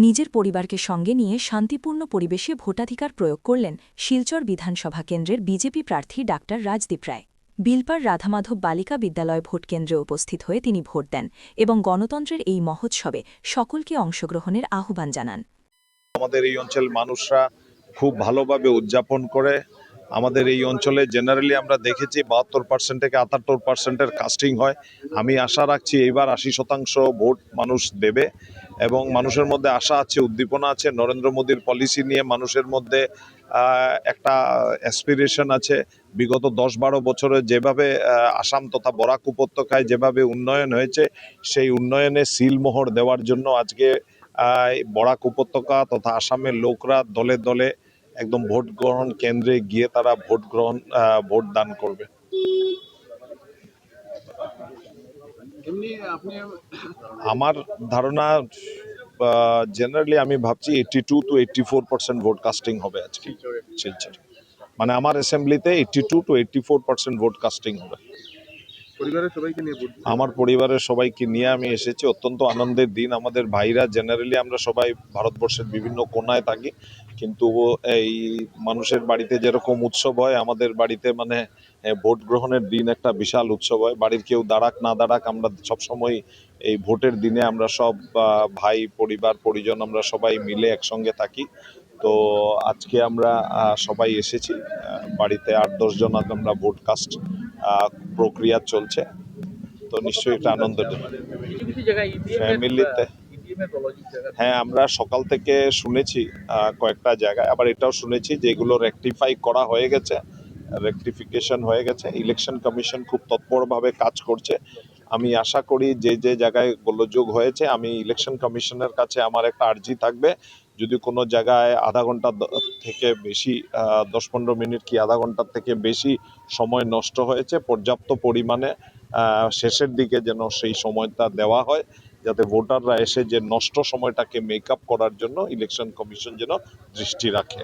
নিজের পরিবারকে সঙ্গে নিয়ে শান্তিপূর্ণ পরিবেশে ভোটাধিকার প্রয়োগ করলেন শিলচর বিধানসভা কেন্দ্রের বিজেপি প্রার্থী ডাক্তার রাজদীপ রায়। বিলপার রাধামাধব বালিকা বিদ্যালয় ভোটকেন্দ্রে উপস্থিত হয়ে তিনি ভোট দেন এবং গণতন্ত্রের এই মহোৎসবে সকলকে অংশগ্রহণের আহ্বান জানান। আমাদের এই অঞ্চলের মানুষরা খুব ভালোভাবে উদযাপন করে। আমাদের এই অঞ্চলে জেনারেলি আমরা দেখেছি 72% থেকে 78% কাস্টিং হয়। আমি আশা রাখছি এইবার 80% ভোট মানুষ দেবে এবং মানুষের মধ্যে আশা আছে, উদ্দীপনা আছে। নরেন্দ্র মোদীর পলিসি নিয়ে মানুষের মধ্যে একটা অ্যাসপিরেশন আছে। বিগত 10-12 বছরে যেভাবে আসাম তথা বরাক উপত্যকায় যেভাবে উন্নয়ন হয়েছে, সেই উন্নয়নে সিলমোহর দেওয়ার জন্য আজকে বরাক উপত্যকা তথা আসামের লোকরা দলে দলে একদম ভোট গ্রহণ কেন্দ্রে গিয়ে তারা ভোট দান করবে। আমার ধারণা জেনারেলি আমি ভাবছি 82 to 84% ভোট কাস্টিং হবে আজকে শিলচরে। মানে আমার অ্যাসেম্বলিতে 82 to 84% ভোট কাস্টিং হবে। আমার পরিবারের সবাইকে নিয়ে আমি এসেছি। অত্যন্ত আনন্দের দিন। আমাদের ভাইরা জেনারেলি আমরা সবাই ভারতবর্ষের বিভিন্ন কোনায় থাকি, কিন্তু এই মানুষের বাড়িতে যেরকম উৎসব হয়, আমাদের বাড়িতে মানে ভোট গ্রহণের দিন একটা বিশাল উৎসব হয়। বাড়ির কেউ দাঁড়াক না দাঁড়াক, আমরা সবসময় এই ভোটের দিনে আমরা সব ভাই পরিবার পরিজন আমরা সবাই মিলে একসঙ্গে থাকি। তো আজকে আমরা সবাই এসেছি বাড়িতে 8-10 জন আমরা ভোট কাস্ট প্রক্রিয়া চলছে। তো নিশ্চয়ই এটা আনন্দের ফ্যামিলিতে। হ্যাঁ, আমরা সকাল থেকে শুনেছি কয়েকটা জায়গায়, আবার এটাও শুনেছি যে এগুলো রেকটিফাই করা হয়ে গেছে, রেকটিফিকেশন হয়ে গেছে। ইলেকশন কমিশন খুব তৎপরভাবে কাজ করছে। আমি আশা করি যে যে জায়গায় গোলযোগ হয়েছে, আমি ইলেকশন কমিশনের কাছে আমার একটা আর্জি থাকবে, যদি কোনো জায়গায় আধা ঘন্টা থেকে বেশি 10-15 মিনিট কি আধা ঘন্টার থেকে বেশি সময় নষ্ট হয়েছে, পর্যাপ্ত পরিমাণে শেষের দিকে যেন সেই সময়টা দেওয়া হয়, যাতে ভোটাররা এসে যে নষ্ট সময়টাকে মেকআপ করার জন্য ইলেকশন কমিশন যেন দৃষ্টি রাখে।